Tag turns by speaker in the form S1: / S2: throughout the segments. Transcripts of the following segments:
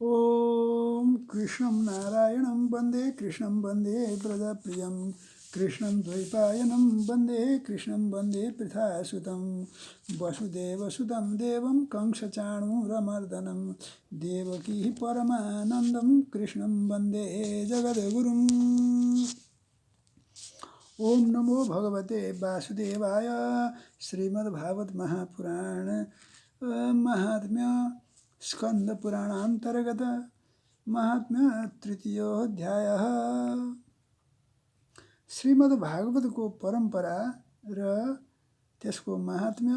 S1: ॐ कृष्णं नारायणं वन्दे कृष्णं वन्दे ब्रजप्रियं कृष्णं द्वैपायनं वन्दे कृष्णं वन्दे पृथासुतं वसुदेवसुतं देवं कंसचाणूरमर्दनं देवकी परमानन्दं कृष्णं वन्दे जगद्गुरुम्। ओम नमो भगवते वासुदेवाय। श्रीमद्भागवत महापुराण महात्म्य स्कंद पुराणांतर्गत महात्म्य तृतीयोऽध्याय। श्रीमद्भागवतको परम्परा र त्यसको महात्म्य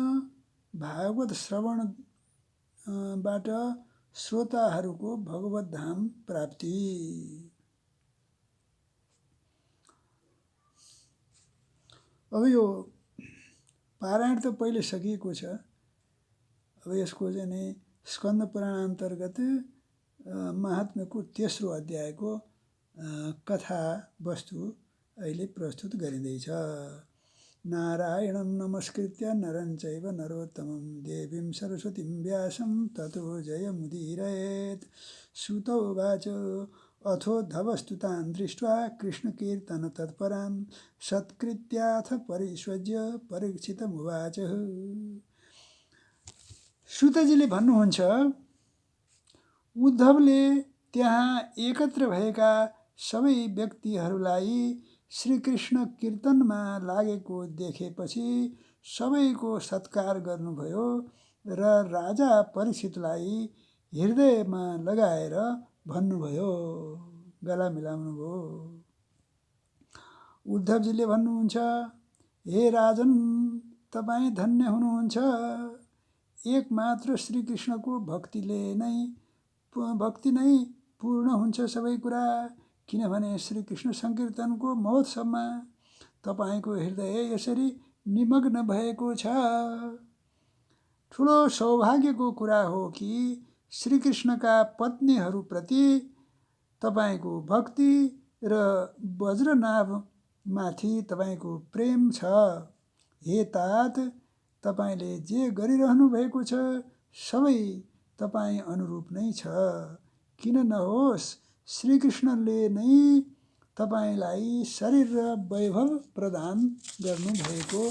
S1: भागवत श्रवणबाट श्रोताहरूको भगवत धाम प्राप्ति। अब यो पारायण त पहिले सकिएको छ। अब यसको चाहिँ नि स्कन्द पुराण अन्तर्गत महात्म्यको तेस्रो अध्यायको कथा वस्तु अहिले प्रस्तुत गरिँदैछ। नारायणं नमस्कृत्य नरं चैव नरोत्तमं देवीं सरस्वतीं व्यासं ततो जयमुदीरयेत्। सूत उवाच अथोद्धवस्तुतान् दृष्ट्वा कृष्णकीर्तनतत्परान् सत्कृत्याथ परिष्वज्य परीक्षितमुवाच। सूतजीले भन्नुहुन्छ, उद्धवले त्यहाँ एकत्र भएका सबै व्यक्तिहरूलाई श्रीकृष्ण कीर्तनमा लागेको देखेपछि सबैको सत्कार गर्नुभयो र राजा परीक्षितलाई हृदयमा लगाएर भन्नुभयो, गला मिलाउनुभयो। उद्धवजीले भन्नुहुन्छ, हे राजन, तपाईँ धन्य हुनुहुन्छ। एकमात्र श्रीकृष्णको भक्ति नै पूर्ण हुन्छ सबै कुरा। किनभने श्रीकृष्ण संकीर्तनको महोत्सवमा तपाईको हृदय यसरी निमग्न भएको छ। ठुलो सौभाग्यको कुरा हो कि श्रीकृष्णका पत्नीहरूप्रति तपाईको भक्ति र वज्रनाभमाथि तपाईको प्रेम छ। हे तात, तपाईले जे गरिरहनु भएको छ सबै तपाईँ अनुरूप नै छ। किन नहोस्, श्रीकृष्णले नै तपाईलाई शरीर र वैभव प्रदान गर्नुभएको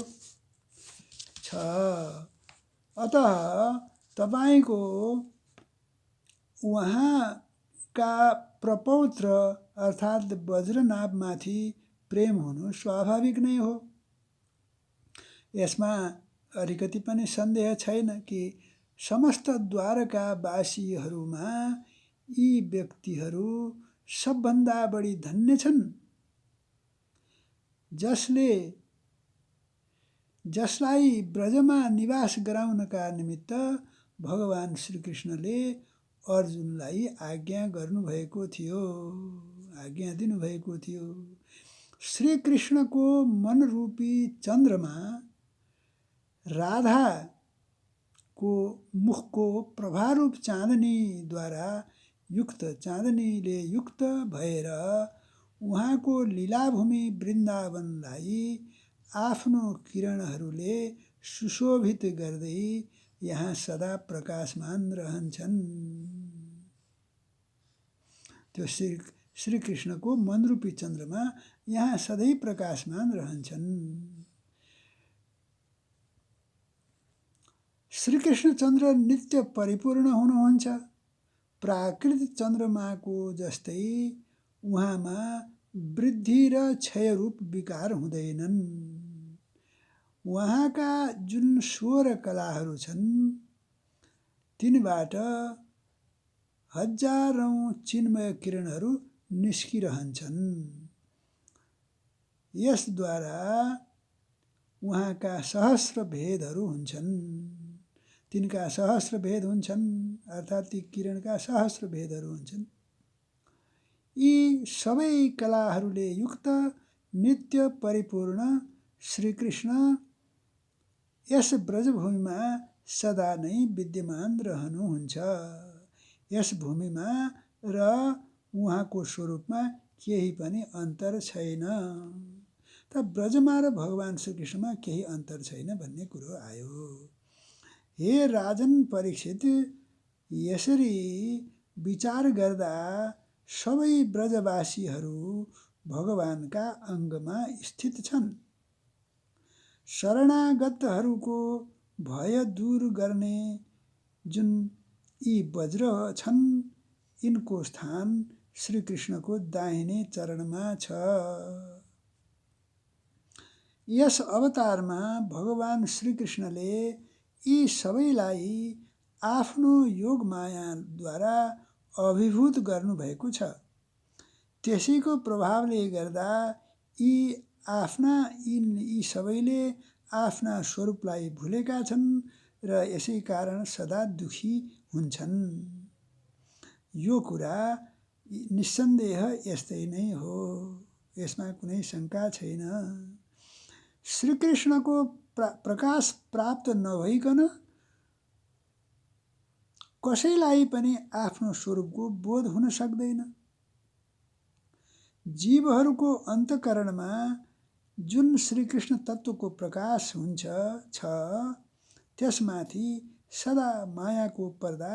S1: छ। अतः तपाईको उहाँका प्रपौत्र अर्थात् वज्रनाभमाथि प्रेम हुनु स्वाभाविक नै हो। यसमा अलिकति पनि सन्देह छैन कि समस्त द्वारकावासीहरूमा यी व्यक्तिहरू सबभन्दा बढी धन्य छन्, जसलाई ब्रजमा निवास गराउनका निमित्त भगवान श्रीकृष्णले अर्जुनलाई आज्ञा दिनुभएको थियो। श्रीकृष्णको मनरूपी चन्द्रमा राधाको मुखको प्रभारूप चाँदनीद्वारा चाँदनीले युक्त भएर उहाँको लीलाभूमि वृन्दावनलाई आफ्नो किरणहरूले सुशोभित गर्दै यहाँ सदा प्रकाशमान रहन्छन्। त्यो श्रीकृष्णको मनरूपी चन्द्रमा यहाँ सधैँ प्रकाशमान रहन्छन्। श्रीकृष्ण चन्द्र नित्य परिपूर्ण हुनुहुन्छ। प्राकृतिक चन्द्रमाको जस्तै उहाँमा वृद्धि र क्षयरूप विकार हुँदैनन्। उहाँका जुन 16 कलाहरू छन् तिनबाट हजारौं चिन्मय किरणहरू निस्किरहन्छन्। यसद्वारा उहाँका सहस्र भेदहरू हुन्छन्। तिनका सहस्र भेद हुन्छन्, अर्थात् ती किरणका सहस्र भेदहरू हुन्छन्। यी सबै कलाहरूले युक्त नित्य परिपूर्ण श्रीकृष्ण यस ब्रजभूमिमा सदा नै विद्यमान रहनुहुन्छ। यस भूमिमा र उहाँको स्वरूपमा केही पनि अन्तर छैन। त ब्रजमा र भगवान श्रीकृष्णमा केही अन्तर छैन भन्ने कुरो आयो। हे राजन परीक्षित, यसरी विचार गर्दा सबै ब्रजवासीहरू भगवानका अङ्गमा स्थित छन्। शरणागतहरूको भय दूर गर्ने जुन यी वज्र छन्, यिनको स्थान श्रीकृष्णको दाहिने चरणमा छ। यस अवतारमा भगवान श्रीकृष्णले यी सबैलाई आफ्नो योग मायाद्वारा अभिभूत गर्नुभएको छ। त्यसैको प्रभावले गर्दा यी सबैले आफ्ना स्वरूपलाई भुलेका छन् र यसै कारण सदा दुखी हुन्छन्। यो कुरा निस्सन्देह यस्तै नै हो, यसमा कुनै शङ्का छैन। श्रीकृष्णको प्रकाश प्राप्त नभइकन कसैलाई पनि आफ्नो स्वरूपको बोध हुन सक्दैन। जीवहरूको अन्तःकरणमा जुन श्रीकृष्ण तत्त्वको प्रकाश छ, त्यसमाथि सदा मायाको पर्दा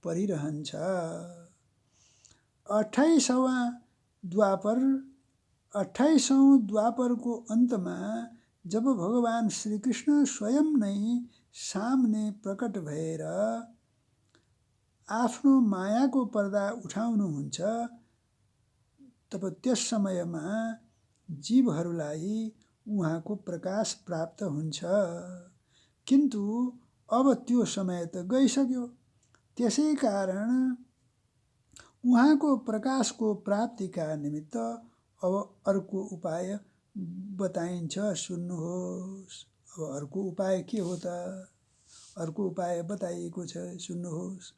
S1: परिरहन्छ। 28औं द्वापरको अन्तमा जब भगवान श्रीकृष्ण स्वयं नै सामने प्रकट भएर आफ्नो मायाको पर्दा उठाउनुहुन्छ, तब त्यस समयमा जीवहरूलाई उहाँको प्रकाश प्राप्त हुन्छ। किन्तु अब त्यो समय त गइसक्यो। त्यसै कारण उहाँको प्रकाशको प्राप्तिका निमित्त अब अर्को उपाय बताइन्छ, सुन्नुहोस्। अब अर्को उपाय के हो त? अर्को उपाय बताइएको छ, सुन्नुहोस्।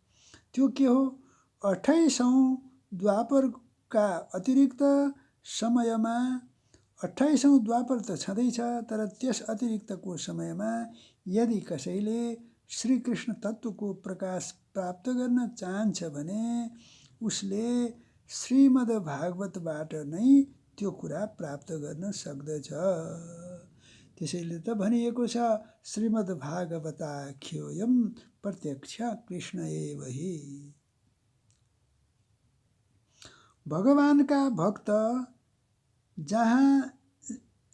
S1: त्यो के हो? 28औं द्वापरका अतिरिक्त समयमा 28औं द्वापर त छँदैछ, तर त्यस अतिरिक्तको समयमा यदि कसैले श्रीकृष्ण तत्त्वको प्रकाश प्राप्त गर्न चाहन्छ भने उसले श्रीमद् भागवतबाट नै त्यो कुरा प्राप्त गर्न सक्दछ। त्यसैले त भनिएको छ, श्रीमद् भागवताख्योऽयं प्रत्यक्ष कृष्ण एव हि। भगवानका भक्त जहाँ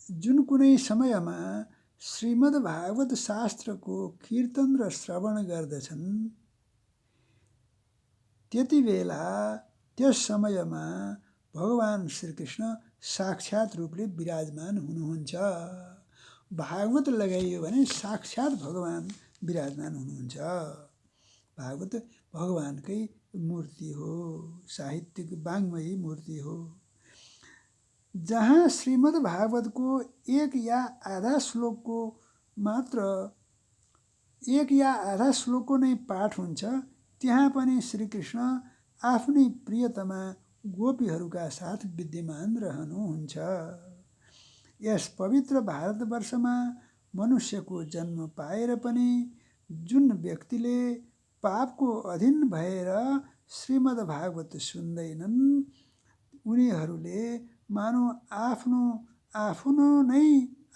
S1: जुन कुनै समयमा श्रीमद् भागवत शास्त्रको कीर्तन र श्रवण गर्दछन्, त्यति बेला त्यस समयमा भगवान श्रीकृष्ण साक्षात रूपले विराजमान हुनुहुन्छ। भागवत लगाइयो भने साक्षात भगवान विराजमान हुनुहुन्छ। भागवत भगवानकै मूर्ति हो, साहित्यिक वाङ्मयी मूर्ति हो। जहाँ श्रीमद् भागवतको एक या आधा श्लोकको नै पाठ हुन्छ, त्यहाँ पनि श्रीकृष्ण आफ्नै प्रियतमा गोपीहरूका साथ विद्यमान रहनुहुन्छ। यस पवित्र भारतवर्षमा मनुष्यको जन्म पाएर पनि जुन व्यक्तिले पापको अधीन भएर श्रीमद् भागवत सुन्दैनन्, उनीहरूले मानौ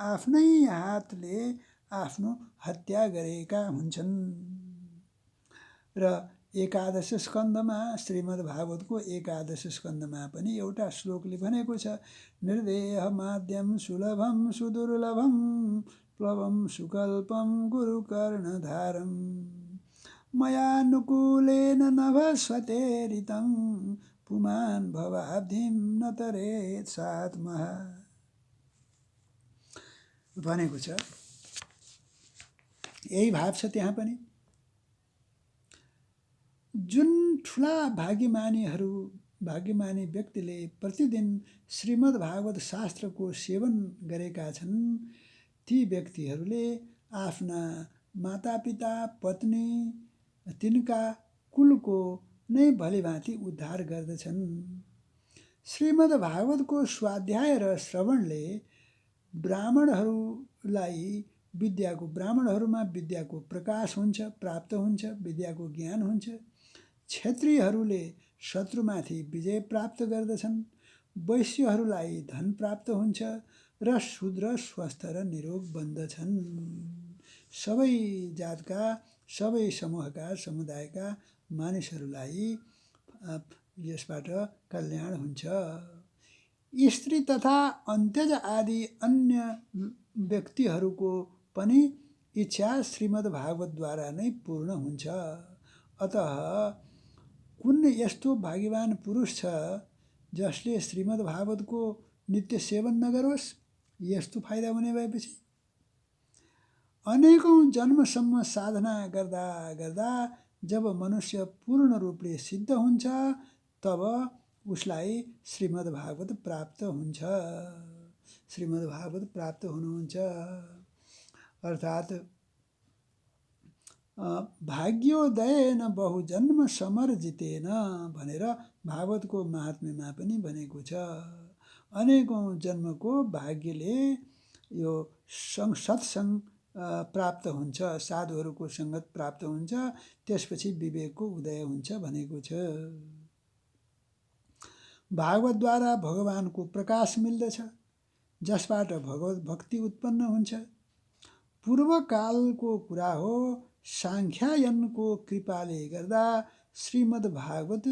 S1: आफ्नै हातले आफ्नो हत्या गरेका हुन्छन्। र एकादश स्कन्धमा, श्रीमद् भागवतको एकादश स्कन्धमा पनि एउटा श्लोकले भनेको छ, निर्देह माद्यम सुलभम सुदुर्लभम प्लवम सुकल्पम गुरुकर्णधारम मयानुकूलेन नभस्वते ऋतं पुमान् भवाब्धिं न तरेत् सात्महा भनेको छ। यही भाव छ त्यहाँ पनि। जुन ठुला भाग्यमानी व्यक्तिले प्रतिदिन श्रीमद् भागवत शास्त्रको सेवन गरेका छन्, ती व्यक्तिहरूले आफ्ना मातापिता, पत्नी, तिनका कुलको नै भलीभाँति उद्धार गर्दछन्। श्रीमद् भागवतको स्वाध्याय र श्रवणले ब्राह्मणहरूमा विद्याको प्रकाश हुन्छ, प्राप्त हुन्छ, विद्याको ज्ञान हुन्छ। क्षत्रियहरूले शत्रुमाथि विजय प्राप्त गर्दछन्, वैश्यहरूलाई धन प्राप्त हुन्छ र शूद्र स्वस्थ र निरोग बन्दछन्। सबै जातका, सबै समूहका, समुदायका मानिसहरूलाई यसबाट कल्याण हुन्छ। स्त्री तथा अन्त्यज आदि अन्य व्यक्तिहरूको पनि इच्छा श्रीमद् भागवतद्वारा नै पूर्ण हुन्छ। अतः कुन यस्तो भाग्यवान पुरुष छ जसले श्रीमद् भागवतको नित्य सेवन नगरोस्? यस्तो फाइदा हुने भएपछि अनेकौं जन्मसम्म साधना गर्दा गर्दा जब मनुष्य पूर्ण रूपले सिद्ध हुन्छ तब उसलाई श्रीमद् भागवत प्राप्त हुन्छ। श्रीमद् भागवत प्राप्त हुनुहुन्छ अर्थात् भाग्योदयेन बहुजन्म समर्जितेन भनेर भागवतको महात्म्यमा पनि भनेको छ। अनेकौं जन्मको भाग्यले यो सत्संग प्राप्त हुन्छ, साधुहरूको संगत प्राप्त हुन्छ, त्यसपछि विवेकको उदय हुन्छ भनेको छ। भागवतद्वारा भगवानको प्रकाश मिल्दछ, जसबाट भगवत भक्ति उत्पन्न हुन्छ। पूर्वकालको कुरा हो, सांख्यायनको कृपाले गर्दा श्रीमद् भागवत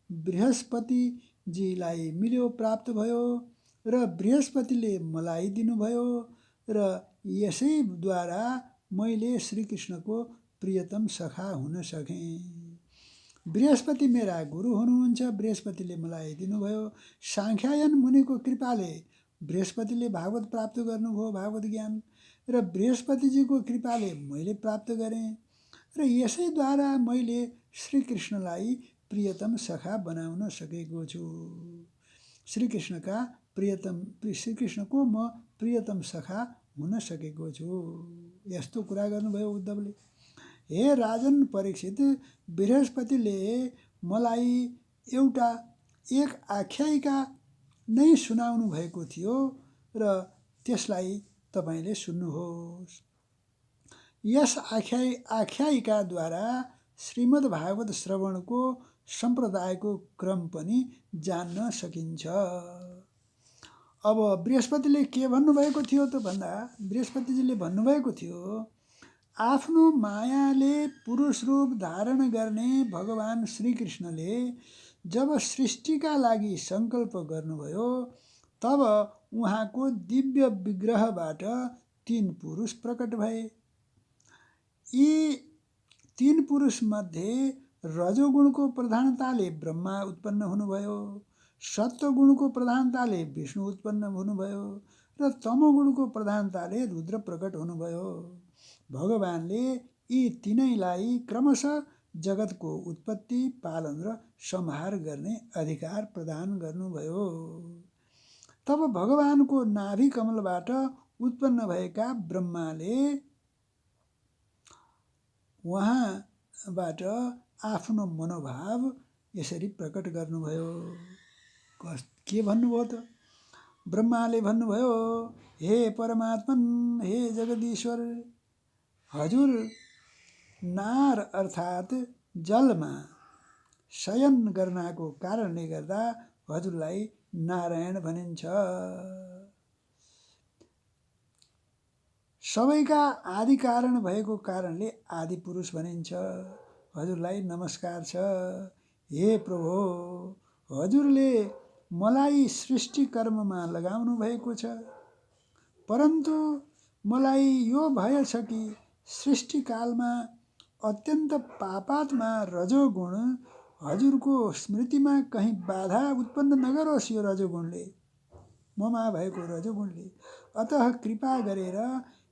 S1: बृहस्पतिजीलाई मिल्यो, प्राप्त भयो र बृहस्पतिले मलाई दिनुभयो र यसैद्वारा मैले श्रीकृष्णको प्रियतम सखा हुन सकेँ। बृहस्पति मेरा गुरु हुनुहुन्छ, बृहस्पतिले मलाई दिनुभयो। सांख्यायन मुनिको कृपाले बृहस्पतिले भागवत प्राप्त गर्नुभयो, भागवत ज्ञान, र बृहस्पतिजीको कृपाले मैले प्राप्त गरेँ र यसैद्वारा मैले श्रीकृष्णलाई प्रियतम सखा बनाउन सकेको छु। श्रीकृष्णको म प्रियतम सखा हुन सकेको छु। यस्तो कुरा गर्नुभयो उद्धवले। हे राजन परीक्षित, बृहस्पतिले मलाई एक आख्यायिका नै सुनाउनु भएको थियो र त्यसलाई तपाईले सुन्नुहोस्। यस आख्यायिकाद्वारा श्रीमद् भागवत श्रवणको सम्प्रदायको क्रम पनि जान्न सकिन्छ। अब बृहस्पतिले के भन्नुभएको थियो त भन्दा, बृहस्पतिजीले भन्नुभएको थियो, आफ्नो मायाले पुरुष रूप धारण गर्ने भगवान श्रीकृष्णले जब सृष्टिका लागि संकल्प गर्नुभयो तब उहाँको दिव्य विग्रहबाट 3 पुरुष प्रकट भए। यी 3 पुरुष मध्ये रजोगुणको प्रधानताले ब्रह्मा उत्पन्न हुनुभयो, सत्वगुणको प्रधानताले विष्णु उत्पन्न हुनुभयो र तमोगुणको प्रधानताले रुद्र प्रकट हुनुभयो। भगवानले यी तीनैलाई क्रमशः जगतको उत्पत्ति, पालन र संहार गर्ने अधिकार प्रदान गर्नुभयो। तब भगवानको नाभि कमलबाट उत्पन्न भएका ब्रह्माले उहाँबाट आफ्नो मनोभाव यसरी प्रकट गर्नुभयो। के भन्नुभयो त? ब्रह्माले भन्नुभयो, हे परमात्मन, हे जगदीश्वर, हजुर नार अर्थात् जलमा शयन गर्नाको कारणले गर्दा हजुरलाई नारायण भनिन्छ। सबैका आदि कारण भएको कारणले आदि पुरुष भनिन्छ। हजुरलाई नमस्कार छ। हे प्रभु, हजुरले मलाई सृष्टि कर्ममा लगाउनु भएको छ, परन्तु मलाई यो भय छ कि सृष्टिकालमा अत्यन्त पापात्मा रजोगुण हजुरको स्मृतिमा कहीँ बाधा उत्पन्न नगरोस्। यो रजोगुणले, ममा भएको रजोगुणले। अतः कृपा गरेर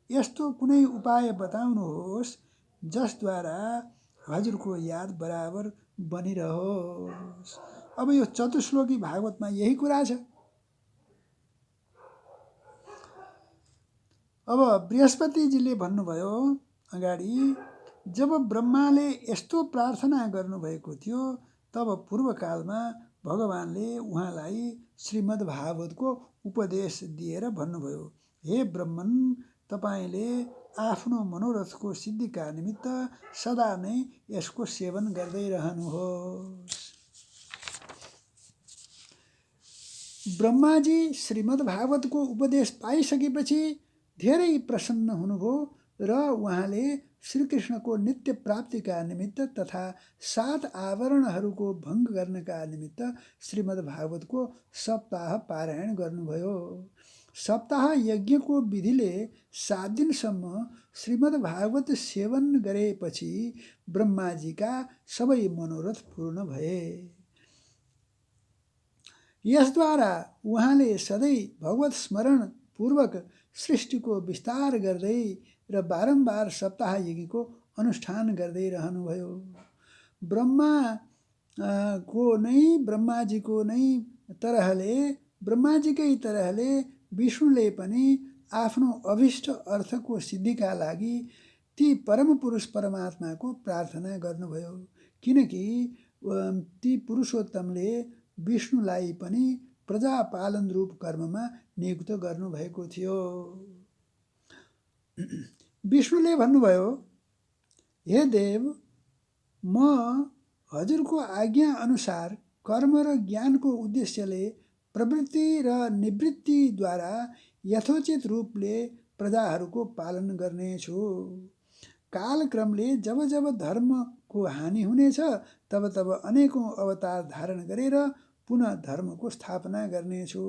S1: यस्तो कुनै उपाय बताउनुहोस् जसद्वारा हजुरको याद बराबर बनिरहोस्। अब यो चतुश्लोकी भागवतमा यही कुरा छ। अब बृहस्पतिजीले भन्नुभयो अगाडि, जब ब्रह्माले यस्तो प्रार्थना गर्नुभएको थियो तब पूर्वकालमा भगवानले उहाँलाई श्रीमद् भागवतको उपदेश दिएर भन्नुभयो, हे ब्रह्मन, तपाईले आफ्नो मनोरथको सिद्धिका निमित्त सदा नै यसको सेवन गर्दै रहनुहोस्। ब्रह्माजी श्रीमद् भागवतको उपदेश पाइसकेपछि धेरै प्रसन्न हुनुभयो र उहाँले श्रीकृष्णको नित्य प्राप्तिका निमित्त तथा 7 आवरणहरूको भङ्ग गर्नका निमित्त श्रीमद्भागवतको सप्ताह पारायण गर्नुभयो। सप्ताह यज्ञको विधिले 7 दिनसम्म श्रीमद्भागवत सेवन गरेपछि ब्रह्माजीका सबै मनोरथ पूर्ण भए। यसद्वारा उहाँले सधैँ भगवत स्मरण पूर्वक सृष्टिको विस्तार गर्दै र बारम्बार सप्ताह यज्ञको अनुष्ठान गर्दै रहनुभयो। ब्रह्माजीकै तरहले विष्णुले पनि आफ्नो अभिष्ट अर्थको सिद्धिका लागि ती परम पुरुष परमात्माको प्रार्थना गर्नुभयो, किनकि ती पुरुषोत्तमले विष्णुलाई पनि प्रजापालन रूप कर्ममा नियुक्त गर्नुभएको थियो। विष्णुले भन्नुभयो, हे देव, म हजुरको आज्ञा अनुसार कर्म र ज्ञानको उद्देश्यले प्रवृत्ति र निवृत्तिद्वारा यथोचित रूपले प्रजाहरूको पालन गर्नेछु। कालक्रमले जब जब धर्मको हानि हुनेछ तब तब अनेकौं अवतार धारण गरेर पुनः धर्मको स्थापना गर्नेछु।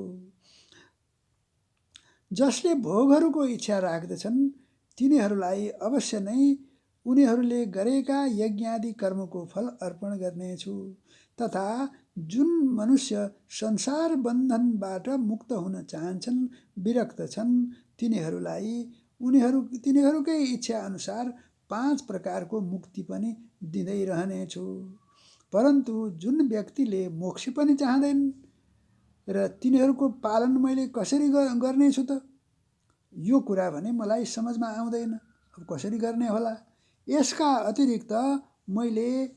S1: जसले भोगहरूको इच्छा राख्दछन् तिनीहरूलाई अवश्य नै उनीहरूले गरेका यज्ञादि कर्मको फल अर्पण गर्नेछु, तथा जुन मनुष्य संसार बन्धनबाट मुक्त हुन चाहन्छन्, विरक्त छन्, तिनीहरूकै इच्छा अनुसार 5 प्रकारको मुक्ति पनि दिँदै रहनेछु। परन्तु जुन व्यक्तिले मोक्ष पनि चाहँदैन र तिनीहरूको पालन मैले कसरी गर्नेछु त? यो कुरा भने मलाई समझमा आउँदैन। अब कसरी गर्ने होला? यसका अतिरिक्त मैले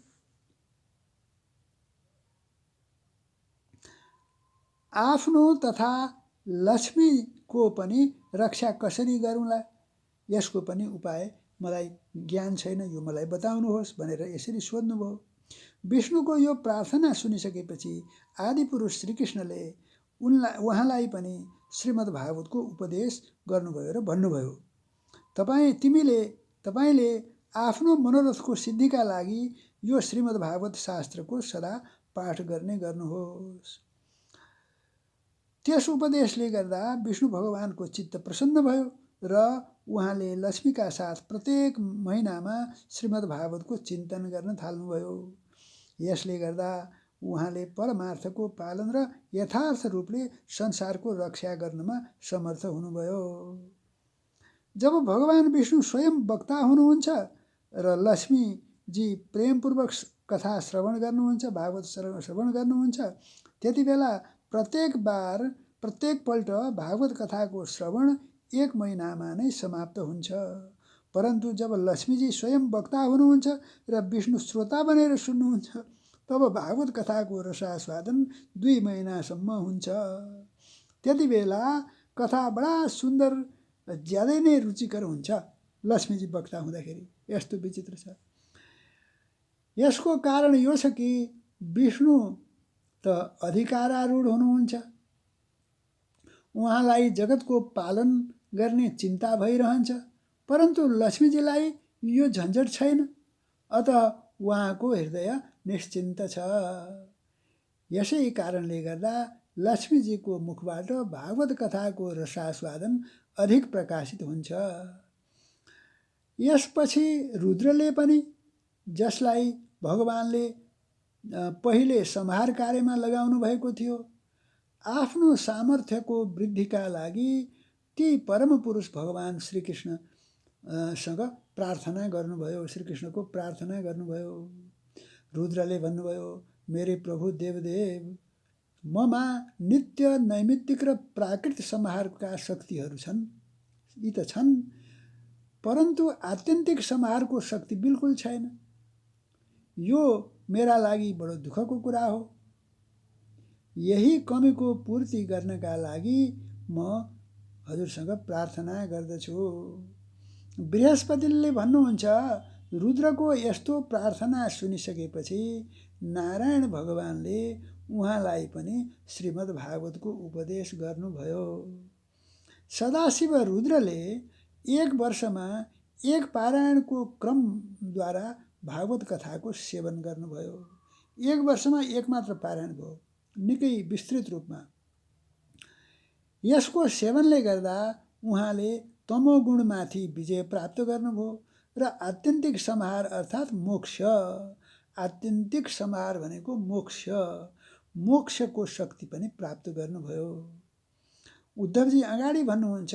S1: आफ्नो तथा लक्ष्मीको पनि रक्षा कसरी गरौँला? यसको पनि उपाय मलाई ज्ञान छैन, यो मलाई बताउनुहोस् भनेर यसरी सोध्नुभयो। विष्णुको यो प्रार्थना सुनिसकेपछि आदिपुरुष श्रीकृष्णले उहाँलाई पनि श्रीमद्भागवतको उपदेश गर्नुभयो र भन्नुभयो, तपाईले आफ्नो मनोरथको सिद्धिका लागि यो श्रीमद्भागवत शास्त्रको सदा पाठ गर्नुहोस्। त्यस उपदेशले गर्दा विष्णु भगवानको चित्त प्रसन्न भयो र उहाँले लक्ष्मीका साथ प्रत्येक महिनामा श्रीमद्भागवतको चिन्तन गर्न थाल्नुभयो। यसले गर्दा उहाँले परमार्थको पालन र यथार्थ रूपले संसारको रक्षा गर्नमा समर्थ हुनुभयो। जब भगवान विष्णु स्वयं वक्ता हुनुहुन्छ र लक्ष्मीजी प्रेमपूर्वक कथा श्रवण गर्नुहुन्छ, भागवत श्रवण गर्नुहुन्छ, त्यति बेला प्रत्येकपल्ट भागवत कथाको श्रवण 1 महिनामा नै समाप्त हुन्छ। परन्तु जब लक्ष्मीजी स्वयं वक्ता हुनुहुन्छ र विष्णु श्रोता बनेर सुन्नुहुन्छ, तब भागवत कथाको रसास्वादन 2 महिनासम्म हुन्छ। त्यति बेला कथा बडा सुन्दर, ज्यादै नै रुचिकर हुन्छ लक्ष्मीजी वक्ता हुँदाखेरि। यस्तो विचित्र छ। यसको कारण यो छ कि विष्णु त अधिकारारूढ हुनुहुन्छ, उहाँलाई जगतको पालन गर्ने चिन्ता भइरहन्छ, परन्तु लक्ष्मीजीलाई यो झन्झट छैन, अत उहाँको हृदय निश्चिन्त छ। यसै कारणले गर्दा लक्ष्मीजीको मुखबाट भागवत कथाको रसास्वादन अधिक प्रकाशित हुन्छ। यसपछि रुद्रले पनि, जसलाई भगवानले पहिले संहार कार्यमा लगाउनु भएको थियो, आफ्नो सामर्थ्यको वृद्धिका लागि ती परम पुरुष भगवान श्रीकृष्णसँग प्रार्थना गर्नुभयो, श्रीकृष्णको प्रार्थना गर्नुभयो। रुद्रले भन्नुभयो, मेरे प्रभु देवदेव, ममा नित्य नैमित्तिक र प्राकृत संहारका शक्तिहरू छन्, यी त छन्, परन्तु आत्यन्तिक संहारको शक्ति बिल्कुल छैन। यो मेरा लागि बडो दुःखको कुरा हो। यही कमीको पूर्ति गर्नका लागि म हजुरसँग प्रार्थना गर्दछु। बृहस्पतिले भन्नुहुन्छ, रुद्रको यस्तो प्रार्थना सुनिसकेपछि नारायण भगवानले उहाँलाई पनि श्रीमद्भागवतको उपदेश गर्नुभयो। सदाशिव रुद्रले 1 वर्षमा एक पारायणको क्रमद्वारा भागवत कथाको सेवन गर्नुभयो। 1 वर्षमा एक मात्र पारायण भयो, निकै विस्तृत रूपमा। यसको सेवनले गर्दा उहाँले तमोगुणमाथि विजय प्राप्त गर्नुभयो र आत्यन्तिक संहार अर्थात् मोक्ष, आत्यन्तिक संहार भनेको मोक्ष, मोक्षको शक्ति पनि प्राप्त गर्नुभयो। उद्धवजी अगाडि भन्नुहुन्छ,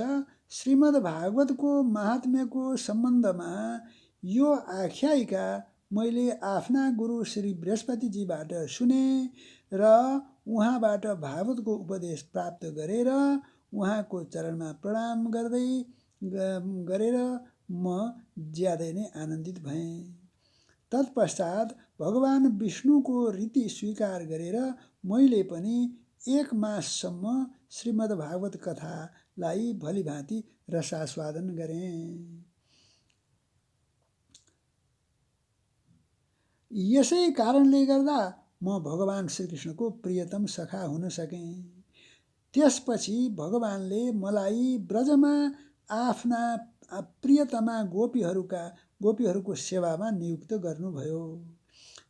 S1: श्रीमद् भागवतको महात्म्यको सम्बन्धमा यो आख्यायिका मैले आफ्ना गुरु श्री बृहस्पतिजीबाट सुने र उहाँबाट भागवतको उपदेश प्राप्त गरेर उहाँको चरणमा प्रणाम गरेर म ज्यादै नै आनन्दित भएँ। तत्पश्चात भगवान विष्णुको रीति स्वीकार गरेर मैले पनि 1 माससम्म श्रीमद् भागवत कथालाई भलीभाँति रसास्वादन गरेँ। यसै कारणले गर्दा म भगवान श्रीकृष्णको प्रियतम सखा हुन सकेँ। त्यसपछि भगवानले मलाई ब्रजमा आफ्ना प्रियतमा गोपीहरूको सेवामा नियुक्त गर्नुभयो।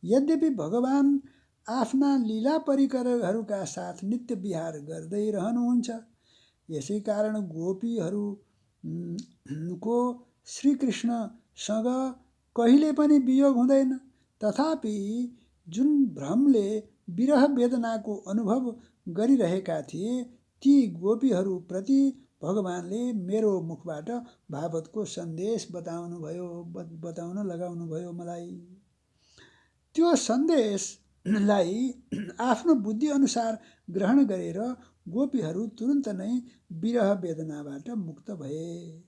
S1: यद्यपि भगवान आफ्ना लीला परिकरहरूका साथ नित्य विहार गर्दै रहनुहुन्छ, यसै कारण गोपीहरूको श्रीकृष्णसँग कहिले पनि वियोग हुँदैन। तथापि जुन भ्रमले विरह वेदनाको अनुभव गरिरहेका थिए, ती गोपीहरूप्रति भगवानले मेरो मुखबाट भागवतको सन्देश बताउन लगाउनुभयो मलाई। त्यो सन्देशलाई आफ्नो बुद्धि अनुसार ग्रहण गरेर गोपीहरू तुरुन्त नै विरह वेदनाबाट मुक्त भए।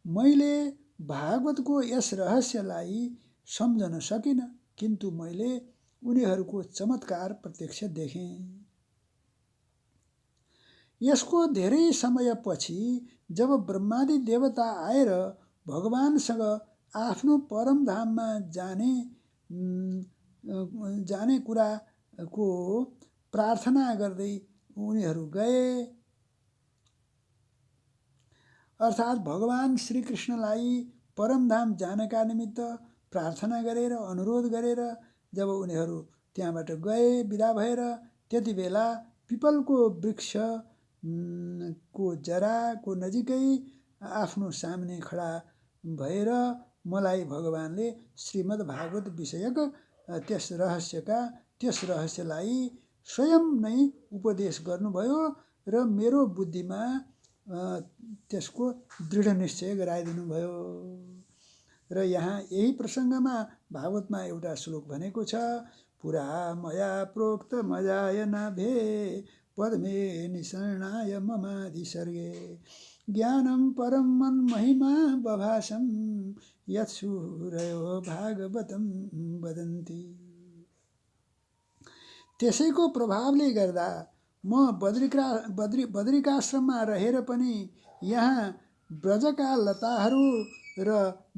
S1: मैले भागवतको यस रहस्यलाई सम्झन सकिन, किन्तु मैले उनीहरूको चमत्कार प्रत्यक्ष देखेँ। यसको धेरै समयपछि जब ब्रह्मादि देवता आएर भगवानसँग आफ्नो परमधाममा जाने कुराको प्रार्थना गर्दै उनीहरू गए, अर्थात् भगवान श्रीकृष्णलाई परमधाम जानका निमित्त प्रार्थना गरेर अनुरोध गरेर जब उनीहरू त्यहाँबाट गए बिदा भएर, त्यति बेला पिपलको वृक्ष को जराको नजिकै आफ्नो सामने खडा भएर मलाई भगवानले श्रीमद् भागवत विषयक त्यस रहस्यलाई स्वयं नै उपदेश गर्नुभयो र मेरो बुद्धिमा त्यसको दृढ निश्चय गराइदिनु भयो। र यहाँ यही प्रसङ्गमा भागवतमा एउटा श्लोक भनेको छ, पुरा मया प्रोक्त मजाय नाभे पद्मे निशरणाय ममाधिसर्गे ज्ञानं परम मन्महिमा बभासं यत्सूरयो भागवतं वदन्ति। त्यसैको प्रभावले गर्दा म बद्रिकाश्रममा रहेर पनि यहाँ ब्रजका लताहरू र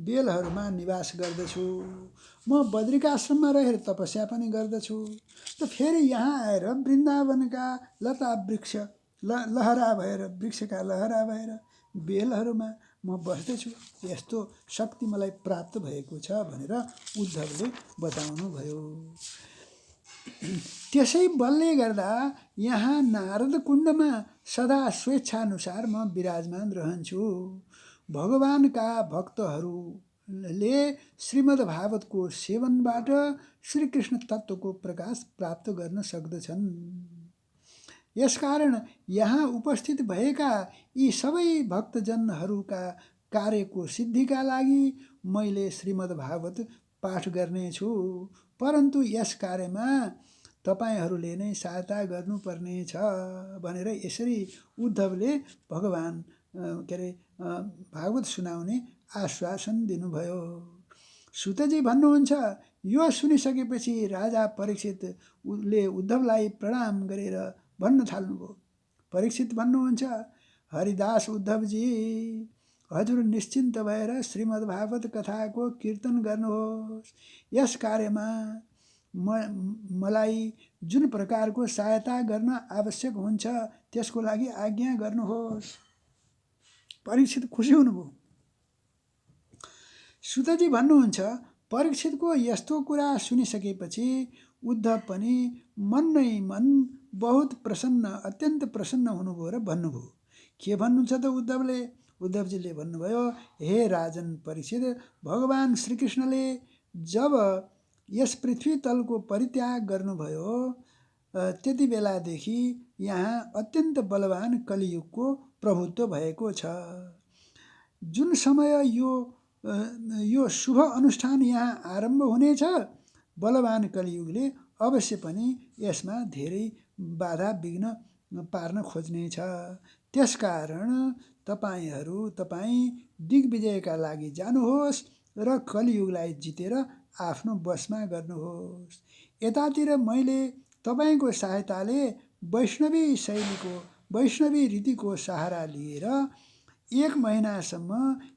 S1: बेलहरूमा निवास गर्दछु। म बद्रिकाश्रममा रहेर तपस्या पनि गर्दछु, त फेरि यहाँ आएर वृन्दावनका लता वृक्ष वृक्षका लहरा भएर बेलहरूमा म बस्दछु। यस्तो शक्ति मलाई प्राप्त भएको छ भनेर उद्धवले बताउनुभयो। त्यसै बलले गर्दा यहाँ नारद कुण्डमा सदा स्वेच्छानुसार म विराजमान रहन्छु। भगवानका भक्तहरूले श्रीमद् भागवतको सेवनबाट श्रीकृष्ण तत्त्वको प्रकाश प्राप्त गर्न सक्दछन्। यसकारण यहाँ उपस्थित भएका यी सबै भक्तजनहरूका कार्यको सिद्धिका लागि मैले श्रीमद् भागवत पाठ गर्नेछु, परन्तु यस कार्यमा तपाईहरूले नै सहायता गर्नुपर्ने छ भनेर यसरी उद्धवले भागवत सुनाउने आश्वासन दिनुभयो। सुतजी भन्नुहुन्छ, यो सुनिसकेपछि राजा परीक्षितले उद्धवलाई प्रणाम गरेर भन्न थाल्नुभयो। परीक्षित भन्नुहुन्छ, हरिदास उद्धवजी, हजुर निश्चिन्त भएर श्रीमद् भागवत कथाको कीर्तन गर्नुहोस्। यस कार्यमा मलाई जुन प्रकारको सहायता गर्न आवश्यक हुन्छ त्यसको लागि आज्ञा गर्नुहोस्। परीक्षित खुसी हुनुभयो। सुतजी भन्नुहुन्छ, परीक्षितको यस्तो कुरा सुनिसकेपछि उद्धव पनि मन नै मन बहुत प्रसन्न, अत्यन्त प्रसन्न हुनुभयो र भन्नुभयो। के भन्नुहुन्छ त उद्धवले? उद्धवजीले भन्नुभयो, हे राजन परीक्षित, भगवान् श्रीकृष्णले जब यस पृथ्वी तलको परित्याग गर्नुभयो त्यति बेलादेखि यहाँ अत्यन्त बलवान कलियुगको प्रभुत्व भएको छ। जुन समय यो शुभ अनुष्ठान यहाँ आरम्भ हुनेछ, बलवान कलियुगले अवश्य पनि यसमा धेरै बाधा विघ्न पार्न खोज्नेछ। त्यसकारण तपाईँ दिग्विजयका लागि जानुहोस् र कलियुगलाई जितेर आफ्नो वशमा गर्नुहोस्। यतातिर मैले तपाईँको सहायताले वैष्णवी रीतिको सहारा लिएर 1 महिनासम्म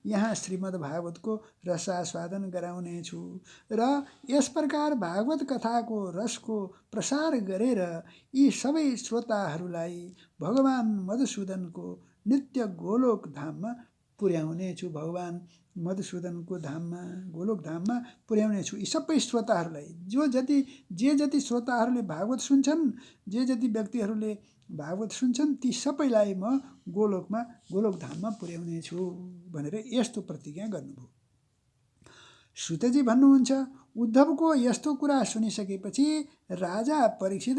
S1: यहाँ श्रीमद् भागवतको रसास्वादन गराउनेछु र यस प्रकार भागवत कथाको रसको प्रसार गरेर यी सबै श्रोताहरूलाई भगवान् मधुसूदनको नित्य गोलोक धाममा पुर्याउनेछु। भगवान् मधुसूदनको धाममा, गोलोक धाममा पुर्याउनेछु यी सबै श्रोताहरूलाई। जे जति श्रोताहरूले भागवत सुन्छन्, जे जति व्यक्तिहरूले भागवत सुन्छन्, ती सबैलाई म गोलोक धाममा पुर्याउनेछु भनेर यस्तो प्रतिज्ञा गर्नुभयो। सुतजी भन्नुहुन्छ, उद्धवको यस्तो कुरा सुनिसकेपछि राजा परीक्षित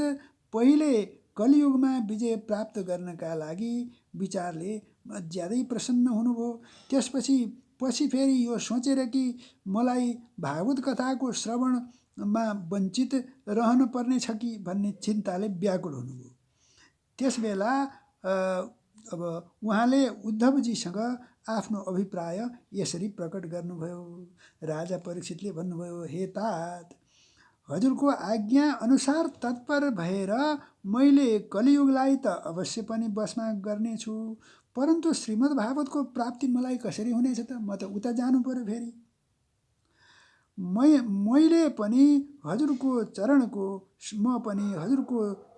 S1: पहिले कलियुगमा विजय प्राप्त गर्नका लागि विचारले ज्यादै प्रसन्न हुनुभयो। त्यसपछि फेरि यो सोचेर कि मलाई भागवत कथाको श्रवणमा वञ्चित रहन पर्नेछ कि भन्ने चिन्ताले व्याकुल हुनुभयो। त्यसबेला अब उहाँले उद्धवजीसँग आफ्नो अभिप्राय यसरी प्रकट गर्नुभयो। राजा परीक्षितले भन्नुभयो, हे तात, हजुरको आज्ञा अनुसार तत्पर भएर मैले कलियुगलाई त अवश्य पनि वशमा गर्नेछु, परन्तु श्रीमद् भागवतको प्राप्ति मलाई कसरी हुनेछ त? म त उता जानु पर्यो। फेरि मैले पनि हजुरको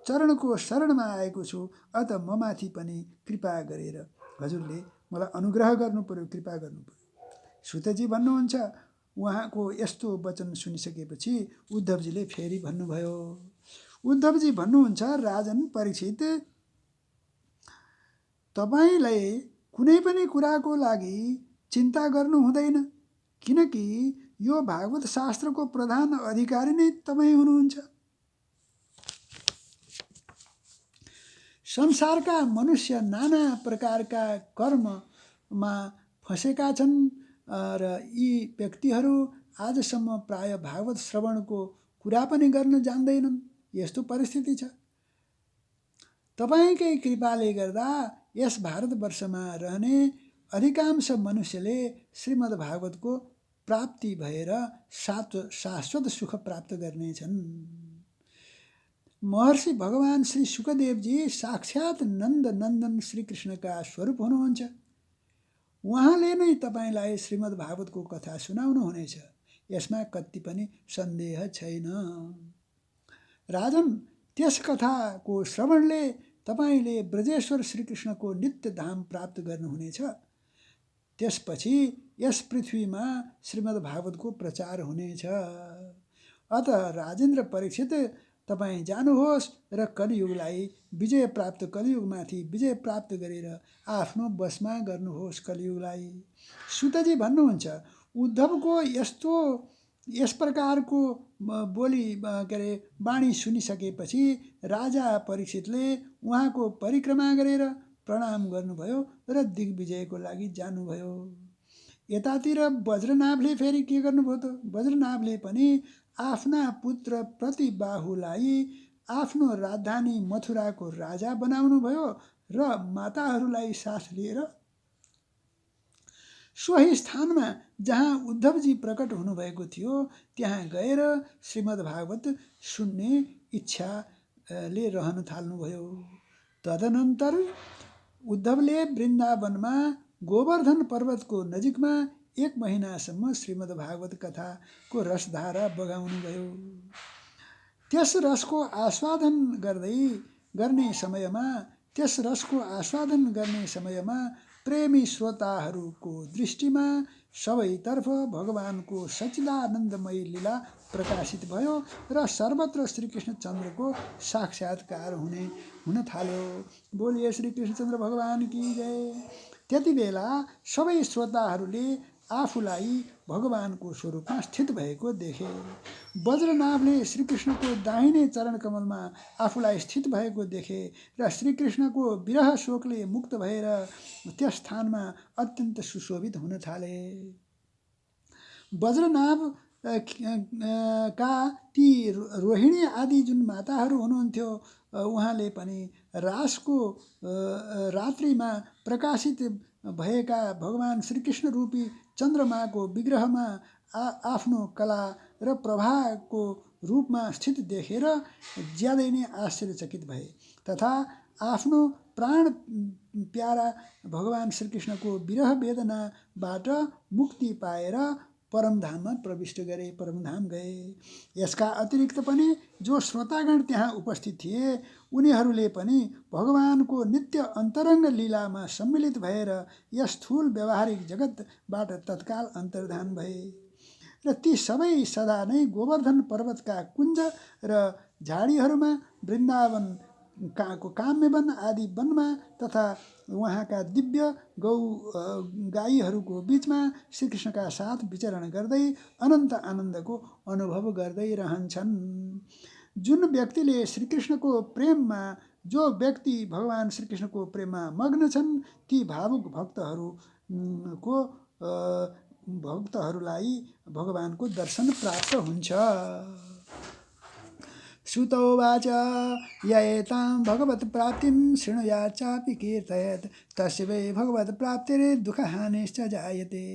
S1: चरणको शरणमा आएको छु, अत म माथि पनि कृपा गरेर हजुरले मलाई अनुग्रह गर्नु पर्यो, कृपा गर्नु पर्यो। सुतजी भन्नुहुन्छ, उहाँको यस्तो वचन सुनिसकेपछि उद्धवजीले फेरि भन्नुभयो। उद्धवजी भन्नुहुन्छ, राजन परीक्षित, तपाईलाई कुनै पनि कुराको लागि चिन्ता गर्नु हुँदैन, किनकि यो भागवत शास्त्रको प्रधान अधिकारी नै तपाईँ हुनुहुन्छ। संसारका मनुष्य नाना प्रकारका कर्ममा फँसेका छन् र यी व्यक्तिहरू आजसम्म प्राय भागवत श्रवणको कुरा पनि गर्न जान्दैनन्। यस्तो परिस्थिति छ। तपाईँकै कृपाले गर्दा यस भारतवर्षमा रहने अधिकांश मनुष्यले श्रीमद् भागवतको प्राप्ति भएर शाश्वत सुख प्राप्त गर्नेछन्। महर्षि भगवान श्री शुकदेवजी साक्षात् नन्द नन्दन श्रीकृष्णका स्वरूप हुनुहुन्छ। उहाँले नै तपाईँलाई श्रीमद् भागवतको कथा सुनाउनुहुनेछ, यसमा कति पनि सन्देह छैन। राजन, त्यस कथाको श्रवणले तपाईँले ब्रजेश्वर श्रीकृष्णको नित्य धाम प्राप्त गर्नुहुनेछ। त्यसपछि यस पृथ्वीमा श्रीमद् भागवतको प्रचार हुनेछ। अत राजेन्द्र परीक्षित, तपाईँ जानुहोस् र कलियुगमाथि विजय प्राप्त गरेर आफ्नो वशमा गर्नुहोस् कलियुगलाई। सुतजी भन्नुहुन्छ, उद्धवको यस प्रकारको वाणी सुनिसकेपछि राजा परीक्षितले उहाँको परिक्रमा गरेर प्रणाम गर्नुभयो र दिग्विजयको लागि जानुभयो। यतातिर वज्रनाभले फेरि के गर्नुभयो त? वज्रनाभले पनि आफ्ना पुत्र प्रतिबाहुलाई आफ्नो राजधानी मथुराको राजा बनाउनुभयो र माताहरूलाई साथ लिएर सोही स्थानमा जहाँ उद्धवजी प्रकट हुनुभएको थियो त्यहाँ गएर श्रीमद् भागवत सुन्ने इच्छाले रहन थाल्नुभयो। तदनन्तर उद्धवले वृन्दावनमा गोवर्धन पर्वतको नजिकमा 1 महिनासम्म श्रीमद् भागवत कथाको रसधारा बगाउनुभयो। त्यस रसको आस्वादन गर्ने समयमा प्रेमी श्रोताहरूको दृष्टिमा सबैतर्फ भगवानको सच्चिदानन्दमय लीला प्रकाशित भयो र सर्वत्र श्रीकृष्णचन्द्रको साक्षात्कार हुन थाल्यो। बोलिए श्रीकृष्णचन्द्र भगवान की जय। त्यति बेला सबै श्रोताहरूले आफूलाई भगवानको स्वरूपमा स्थित भएको देखे। वज्रनाभले श्रीकृष्णको दाहिने चरण कमलमा आफूलाई स्थित भएको देखे र श्रीकृष्णको विरह शोकले मुक्त भएर त्यस स्थानमा अत्यन्त सुशोभित हुन थाले। वज्रनाभ का ती रोहिणी आदि जुन माताहरू हुनुहुन्थ्यो उहाँले पनि रासको रात्रिमा प्रकाशित भएका भगवान श्रीकृष्ण रूपी चन्द्रमाको विग्रहमा आफ्नो कला र प्रभाको रूपमा स्थित देखेर ज्यादै नै आश्चर्यचकित भए तथा आफ्नो प्राण प्यारा भगवान श्रीकृष्णको विरह वेदनाबाट मुक्ति पाएर परमधाममा प्रविष्ट गरे, परमधाम गए। यसका अतिरिक्त पनि जो श्रोतागण त्यहाँ उपस्थित थिए उनीहरूले पनि भगवानको नित्य अन्तरङ्ग लीलामा सम्मिलित भएर यस स्थूल व्यावहारिक जगतबाट तत्काल अन्तर्धान भए र ती सबै सदा नै गोवर्धन पर्वतका कुञ्ज र झाडीहरूमा वृन्दावन काम्यवन आदि वनमा तथा उहाँका दिव्य गाईहरूको बीचमा श्रीकृष्णका साथ विचरण गर्दै अनन्त आनन्दको अनुभव गर्दै रहन्छन्। जुन व्यक्तिले श्रीकृष्णको प्रेममा जो व्यक्ति भगवान श्रीकृष्णको प्रेममा मग्न छन् ती भावुक भक्तहरूलाई भगवानको दर्शन प्राप्त हुन्छ। श्रुतौ वाच ययेतां भगवत प्राप्तिं शृणुयात् चापि कीर्तयेत् तस्य वै भगवत प्राप्तिरे दुःखहानिश्च जायते।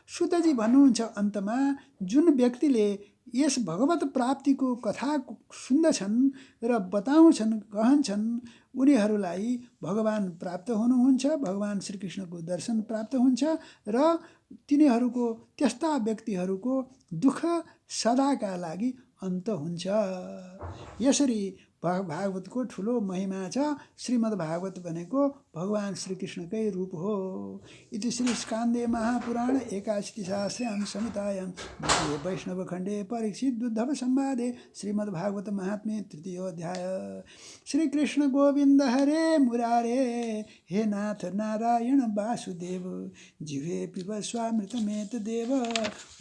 S1: श्रुतजी भन्नुहुन्छ अन्तमा जुन व्यक्तिले यस भगवत प्राप्तिको कथा सुन्दछन् र बताउँछन् कहन्छन् उनीहरूलाई भगवान प्राप्त हुनुहुन्छ, भगवान श्रीकृष्णको दर्शन प्राप्त हुन्छ र तिनीहरूको त्यस्ता व्यक्तिहरूको दुःख सदाका लागि अन्त हुन्छ। यसरी भागवतको ठुलो महिमा छ। श्रीमद् भागवत भनेको भगवान श्रीकृष्णकै रूप हो। इति श्री स्कान्दे महापुराण एकादशी सहस्रायां संहितायां द्वितीये वैष्णवखण्डे परीक्षित उद्धव संवादे श्रीमद् भागवत महात्म्ये तृतीयोऽध्याय। श्री कृष्ण गोविंद हरे मुरारे हे नाथ नारायण वासुदेव जिह्वे पिब स्वामृतमेत देव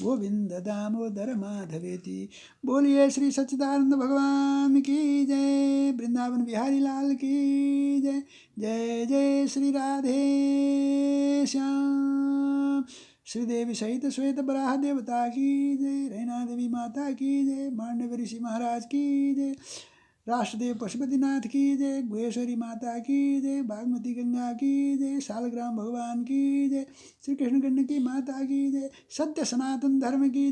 S1: गोविंद दामोदर माधवेति। बोलिए श्री सच्चिदानंद भगवान की जय। वृंदावन बिहारी लाल की जय। जय जय श्री राधे श्याम। श्रीदेवी सहित श्वेत बराह देवता की जय। रैना देवी माता की जय। मांडव ऋषि महाराज की जय। राष्ट्रदेव पशुपतिनाथ की जय। गुहेश्वरी माता की जय। बागमती गंगा की जय। शालग्राम भगवान की जय। श्री कृष्ण गण की माता की जय। सत्य सनातन धर्म की जय।